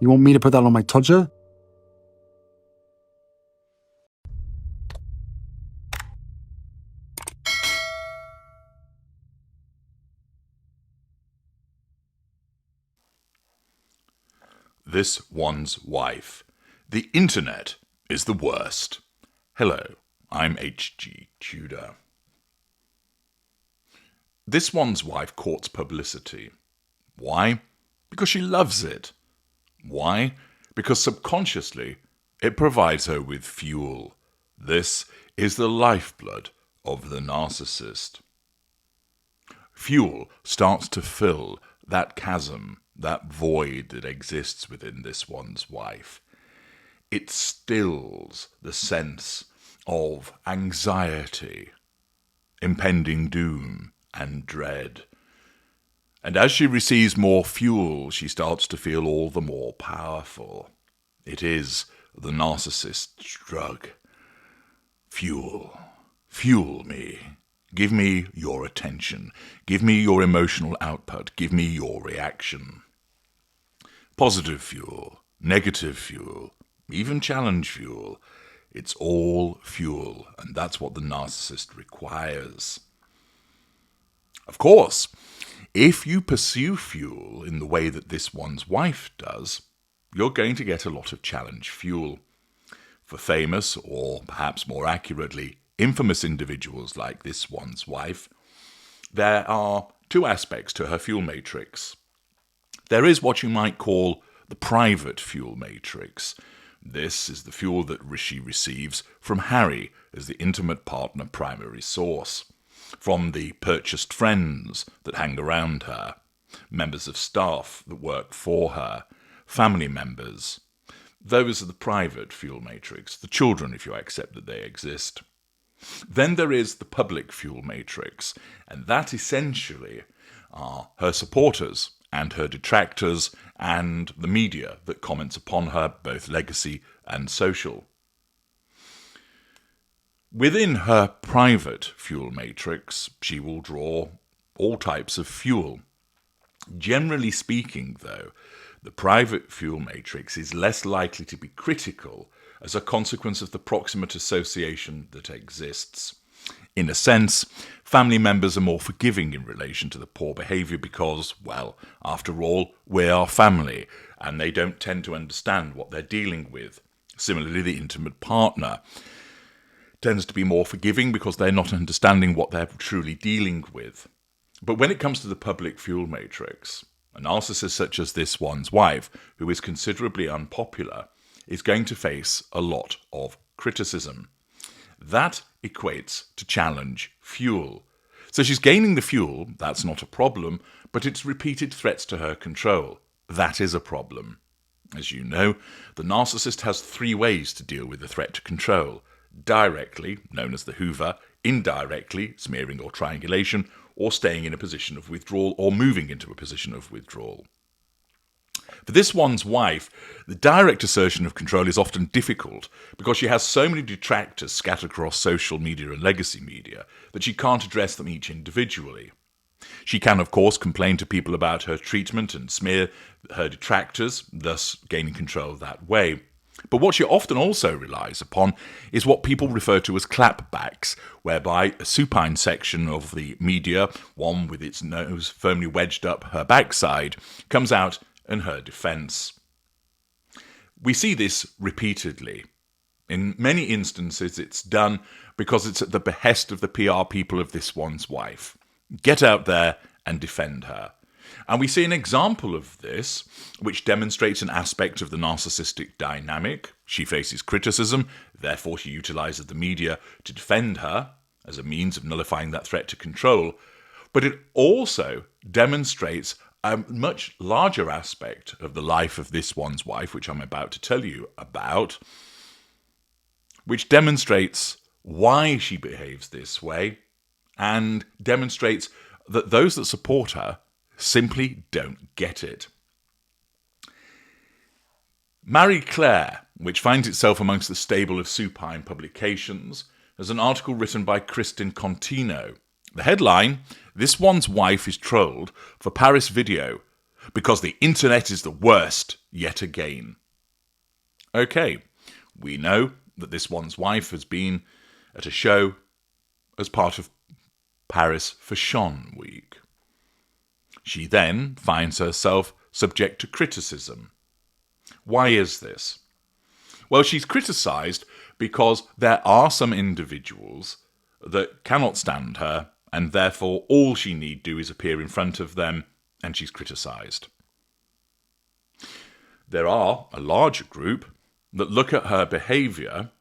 You want me to put that on my todger? This one's wife. The internet is the worst. Hello, I'm H.G. Tudor. This one's wife courts publicity. Why? Because she loves it. Why? Because subconsciously it provides her with fuel. This is the lifeblood of the narcissist. Fuel starts to fill that chasm, that void that exists within this one's wife. It stills the sense of anxiety, impending doom, and dread. And as she receives more fuel, she starts to feel all the more powerful. It is the narcissist's drug. Fuel. Fuel me. Give me your attention. Give me your emotional output. Give me your reaction. Positive fuel, negative fuel, even challenge fuel. It's all fuel, and that's what the narcissist requires. Of course, if you pursue fuel in the way that this one's wife does, you're going to get a lot of challenge fuel. For famous, or perhaps more accurately, infamous individuals like this one's wife, there are two aspects to her fuel matrix. There is what you might call the private fuel matrix. This is the fuel that she receives from Harry as the intimate partner primary source, from the purchased friends that hang around her, members of staff that work for her, family members. Those are the private fuel matrix, the children if you accept that they exist. Then there is the public fuel matrix, and that essentially are her supporters and her detractors and the media that comments upon her, both legacy and social. Within her private fuel matrix, she will draw all types of fuel. Generally speaking, though, the private fuel matrix is less likely to be critical as a consequence of the proximate association that exists. In a sense, family members are more forgiving in relation to the poor behaviour because, well, after all, we are family, and they don't tend to understand what they're dealing with. Similarly, the intimate partner tends to be more forgiving because they're not understanding what they're truly dealing with. But when it comes to the public fuel matrix, a narcissist such as this one's wife, who is considerably unpopular, is going to face a lot of criticism. That equates to challenge fuel. So she's gaining the fuel, that's not a problem, but it's repeated threats to her control. That is a problem. As you know, the narcissist has three ways to deal with the threat to control. Directly, known as the Hoover, indirectly, smearing or triangulation, or staying in a position of withdrawal or moving into a position of withdrawal. For this one's wife, the direct assertion of control is often difficult because she has so many detractors scattered across social media and legacy media that she can't address them each individually. She can, of course, complain to people about her treatment and smear her detractors, thus gaining control that way. But what she often also relies upon is what people refer to as clapbacks, whereby a supine section of the media, one with its nose firmly wedged up her backside, comes out in her defence. We see this repeatedly. In many instances, it's done because it's at the behest of the PR people of this one's wife. Get out there and defend her. And we see an example of this, which demonstrates an aspect of the narcissistic dynamic. She faces criticism, therefore she utilises the media to defend her as a means of nullifying that threat to control. But it also demonstrates a much larger aspect of the life of this one's wife, which I'm about to tell you about, which demonstrates why she behaves this way and demonstrates that those that support her simply don't get it. Marie Claire, which finds itself amongst the stable of supine publications, has an article written by Kristin Contino. The headline, "This One's Wife is Trolled for Paris Video, because the internet is the worst yet again. Okay, we know that this one's wife has been at a show as part of Paris Fashion Week. She then finds herself subject to criticism. Why is this? Well, she's criticised because there are some individuals that cannot stand her, and therefore all she need do is appear in front of them, and she's criticised. There are a larger group that look at her behaviour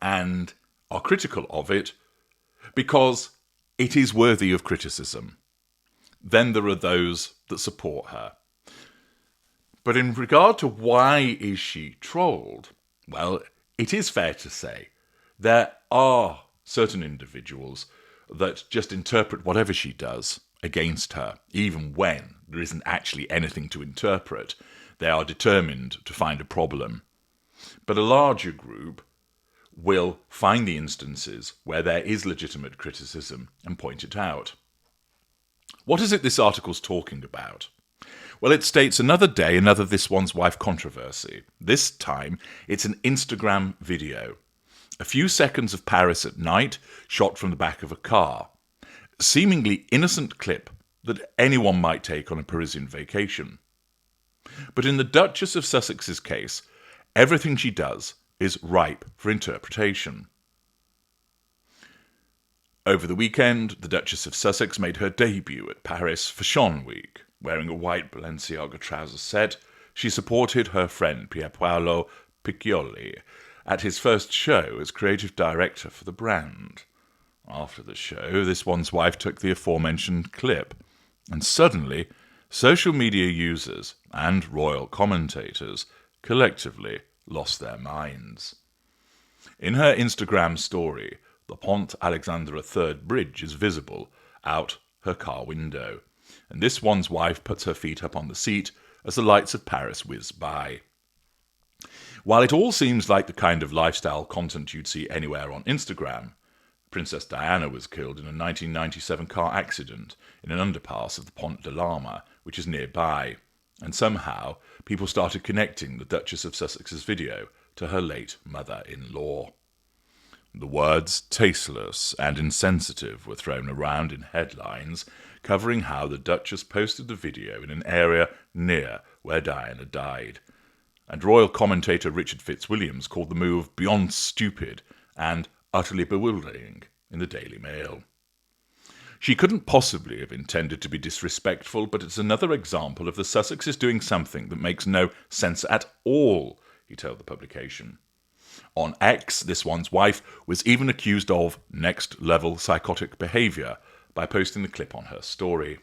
and are critical of it because it is worthy of criticism. Then there are those that support her. But in regard to why is she trolled, well, it is fair to say there are certain individuals that just interpret whatever she does against her, even when there isn't actually anything to interpret. They are determined to find a problem. But a larger group will find the instances where there is legitimate criticism and point it out. What is it this article's talking about? Well, it states another day, another This One's Wife controversy. This time, it's an Instagram video. A few seconds of Paris at night, shot from the back of a car. A seemingly innocent clip that anyone might take on a Parisian vacation. But in the Duchess of Sussex's case, everything she does is ripe for interpretation. Over the weekend, the Duchess of Sussex made her debut at Paris Fashion Week. Wearing a white Balenciaga trouser set, she supported her friend Pierpaolo Piccioli at his first show as creative director for the brand. After the show, This One's Wife took the aforementioned clip, and suddenly, social media users and royal commentators collectively lost their minds. In her Instagram story, the Pont Alexandre III bridge is visible out her car window, and This One's Wife puts her feet up on the seat as the lights of Paris whiz by. While it all seems like the kind of lifestyle content you'd see anywhere on Instagram, Princess Diana was killed in a 1997 car accident in an underpass of the Pont de l'Arme, which is nearby, and somehow people started connecting the Duchess of Sussex's video to her late mother-in-law. The words tasteless and insensitive were thrown around in headlines covering how the Duchess posted the video in an area near where Diana died. And royal commentator Richard Fitzwilliams called the move beyond stupid and utterly bewildering in the Daily Mail. She couldn't possibly have intended to be disrespectful, but it's another example of the Sussexes doing something that makes no sense at all, he told the publication. On X, This One's Wife was even accused of next-level psychotic behaviour by posting the clip on her story.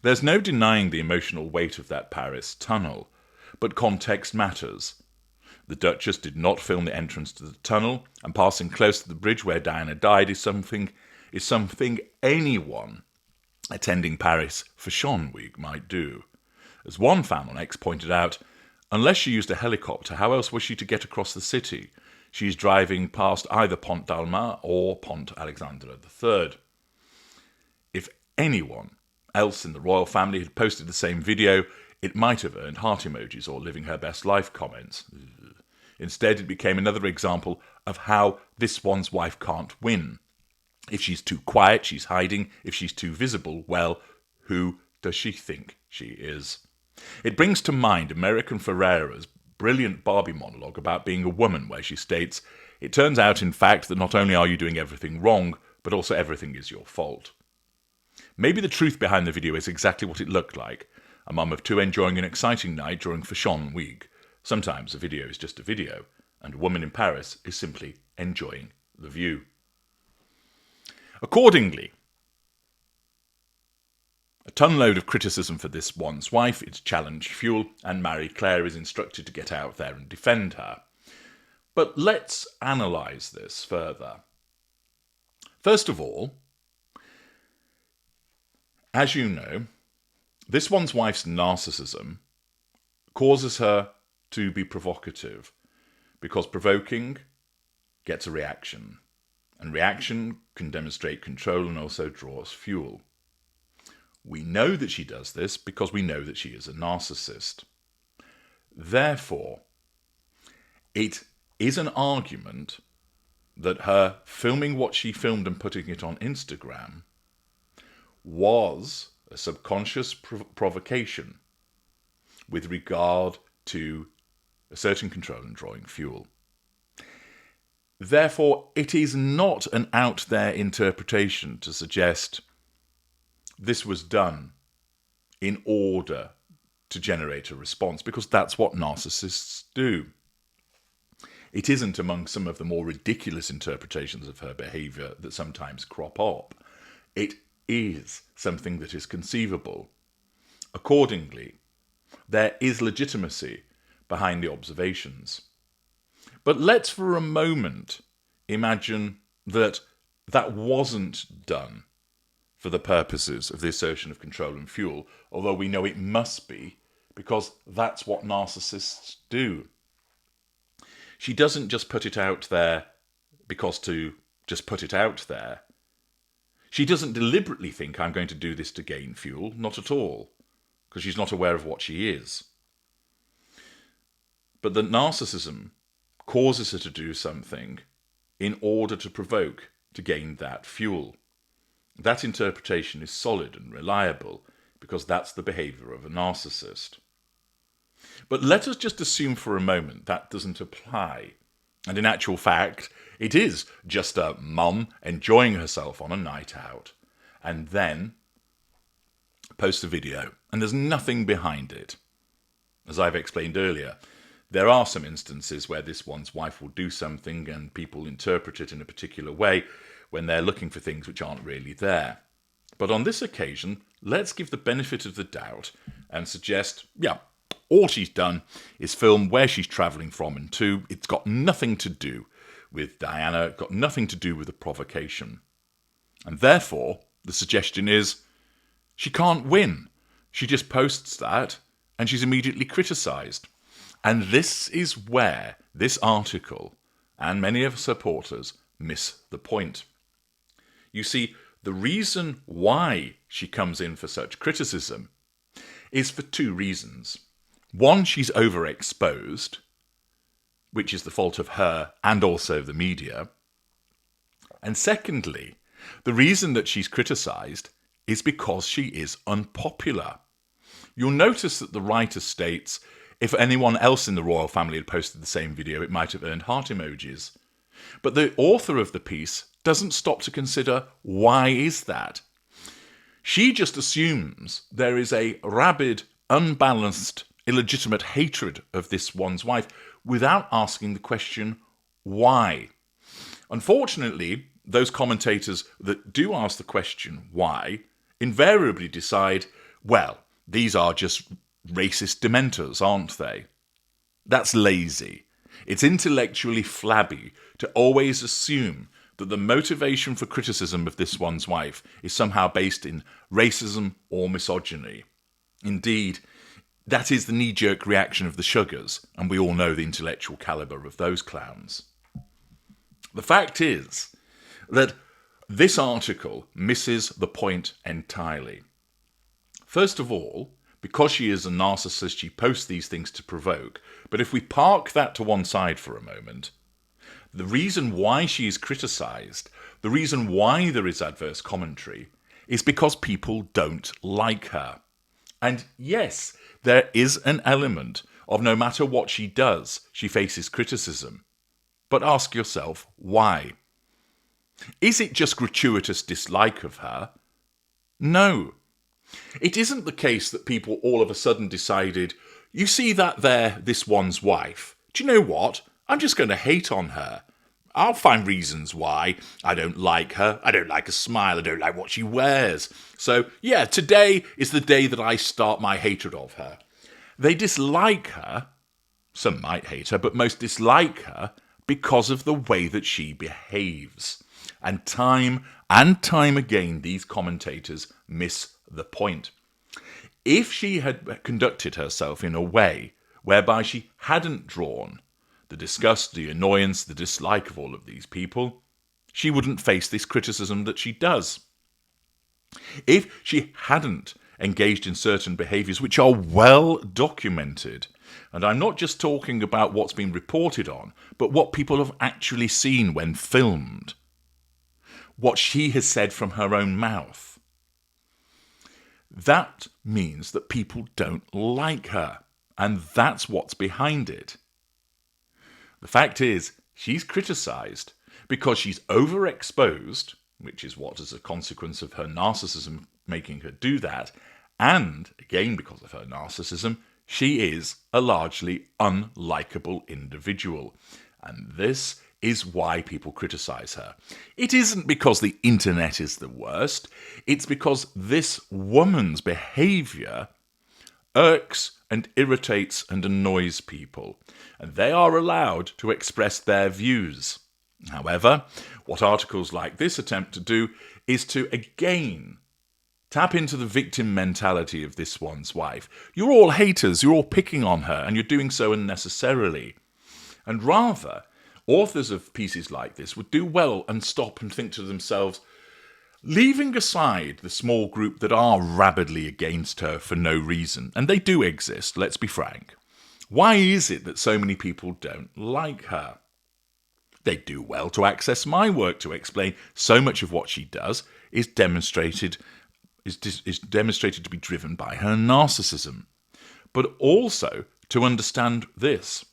There's no denying the emotional weight of that Paris tunnel, but context matters. The Duchess did not film the entrance to the tunnel, and passing close to the bridge where Diana died is something anyone attending Paris Fashion Week might do. As one fan on X pointed out, unless she used a helicopter, how else was she to get across the city? She's driving past either Pont d'Alma or Pont Alexandre III. If anyone else in the royal family had posted the same video, it might have earned heart emojis or living her best life comments. Instead, it became another example of how This One's Wife can't win. If she's too quiet, she's hiding. If she's too visible, well, who does she think she is? It brings to mind American Ferrera's brilliant Barbie monologue about being a woman, where she states, "It turns out, in fact, that not only are you doing everything wrong, but also everything is your fault." Maybe the truth behind the video is exactly what it looked like. A mum of two enjoying an exciting night during Fashion Week. Sometimes a video is just a video, and a woman in Paris is simply enjoying the view. Accordingly, a tonload of criticism for This One's Wife, its challenge fuel, and Marie Claire is instructed to get out there and defend her. But let's analyse this further. First of all, as you know, This One's Wife's narcissism causes her to be provocative, because provoking gets a reaction, and reaction can demonstrate control and also draws fuel. We know that she does this because we know that she is a narcissist. Therefore, it is an argument that her filming what she filmed and putting it on Instagram was a subconscious provocation with regard to asserting control and drawing fuel. Therefore, it is not an out there interpretation to suggest this was done in order to generate a response, because that's what narcissists do. It isn't among some of the more ridiculous interpretations of her behaviour that sometimes crop up. It is something that is conceivable. Accordingly, there is legitimacy behind the observations. But let's for a moment imagine that that wasn't done for the purposes of the assertion of control and fuel, although we know it must be, because that's what narcissists do. She doesn't just put it out there because to just put it out there. She doesn't deliberately think, I'm going to do this to gain fuel, not at all, because she's not aware of what she is. But that narcissism causes her to do something in order to provoke, to gain that fuel. That interpretation is solid and reliable because that's the behaviour of a narcissist. But let us just assume for a moment that doesn't apply. And in actual fact, it is just a mum enjoying herself on a night out and then posts a video and there's nothing behind it. As I've explained earlier, there are some instances where this one's wife will do something and people interpret it in a particular way when they're looking for things which aren't really there. But on this occasion, let's give the benefit of the doubt and suggest, all she's done is film where she's travelling from and to. It's got nothing to do with Diana, got nothing to do with the provocation. And therefore, the suggestion is, she can't win. She just posts that and she's immediately criticised. And this is where this article and many of her supporters miss the point. You see, the reason why she comes in for such criticism is for two reasons. One, she's overexposed, which is the fault of her and also the media. And secondly, the reason that she's criticised is because she is unpopular. You'll notice that the writer states, if anyone else in the royal family had posted the same video, it might have earned heart emojis. But the author of the piece doesn't stop to consider, why is that? She just assumes there is a rabid, unbalanced, illegitimate hatred of this one's wife without asking the question, why? Unfortunately, those commentators that do ask the question, why, invariably decide, well, these are just racist dementors, aren't they? That's lazy. It's intellectually flabby to always assume that the motivation for criticism of this one's wife is somehow based in racism or misogyny. Indeed, that is the knee-jerk reaction of the Sugars, and we all know the intellectual calibre of those clowns. The fact is that this article misses the point entirely. First of all, because she is a narcissist, she posts these things to provoke. But if we park that to one side for a moment, the reason why she is criticised, the reason why there is adverse commentary, is because people don't like her. And yes, there is an element of no matter what she does, she faces criticism. But ask yourself, why? Is it just gratuitous dislike of her? No. It isn't the case that people all of a sudden decided, you see that there, this one's wife. Do you know what? I'm just going to hate on her. I'll find reasons why. I don't like her. I don't like her smile. I don't like what she wears. So, yeah, today is the day that I start my hatred of her. They dislike her. Some might hate her, but most dislike her because of the way that she behaves. And time again, these commentators miss the point. If she had conducted herself in a way whereby she hadn't drawn the disgust, the annoyance, the dislike of all of these people, she wouldn't face this criticism that she does. If she hadn't engaged in certain behaviours which are well documented, and I'm not just talking about what's been reported on, but what people have actually seen when filmed, what she has said from her own mouth, that means that people don't like her, and that's what's behind it. The fact is, she's criticised because she's overexposed, which is what is a consequence of her narcissism making her do that, and, again because of her narcissism, she is a largely unlikable individual. And this is why people criticise her. It isn't because the internet is the worst, it's because this woman's behaviour irks and irritates and annoys people, and they are allowed to express their views. However, what articles like this attempt to do is to, again, tap into the victim mentality of this one's wife. You're all haters, you're all picking on her, and you're doing so unnecessarily. And rather, authors of pieces like this would do well and stop and think to themselves, leaving aside the small group that are rabidly against her for no reason, and they do exist, let's be frank, why is it that so many people don't like her? They do well to access my work to explain so much of what she does is demonstrated to be driven by her narcissism. But also to understand this.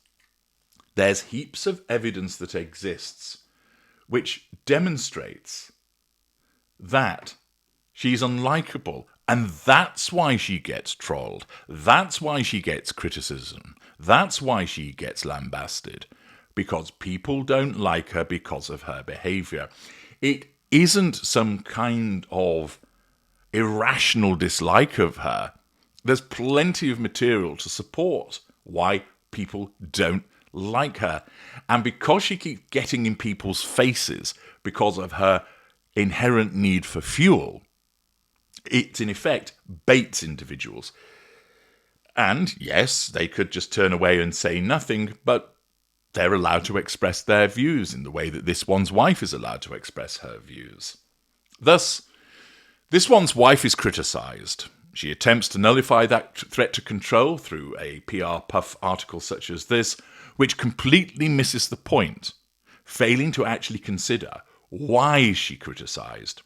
There's heaps of evidence that exists which demonstrates that she's unlikable, and that's why she gets trolled. That's why she gets criticism. That's why she gets lambasted. Because people don't like her because of her behaviour. It isn't some kind of irrational dislike of her. There's plenty of material to support why people don't like her. And because she keeps getting in people's faces because of her inherent need for fuel, it in effect baits individuals. And yes, they could just turn away and say nothing, but they're allowed to express their views in the way that this one's wife is allowed to express her views. Thus, this one's wife is criticised. She attempts to nullify that threat to control through a PR puff article such as this, which completely misses the point, failing to actually consider why she criticised.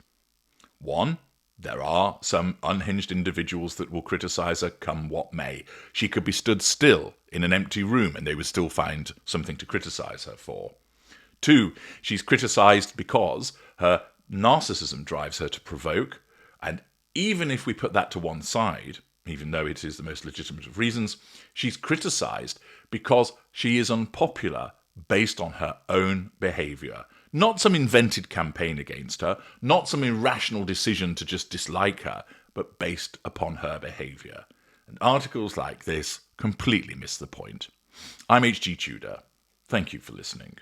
1. There are some unhinged individuals that will criticise her come what may. She could be stood still in an empty room and they would still find something to criticise her for. 2. She's criticised because her narcissism drives her to provoke, and even if we put that to one side, even though it is the most legitimate of reasons, she's criticised because she is unpopular based on her own behaviour. Not some invented campaign against her, not some irrational decision to just dislike her, but based upon her behaviour. And articles like this completely miss the point. I'm H.G. Tudor. Thank you for listening.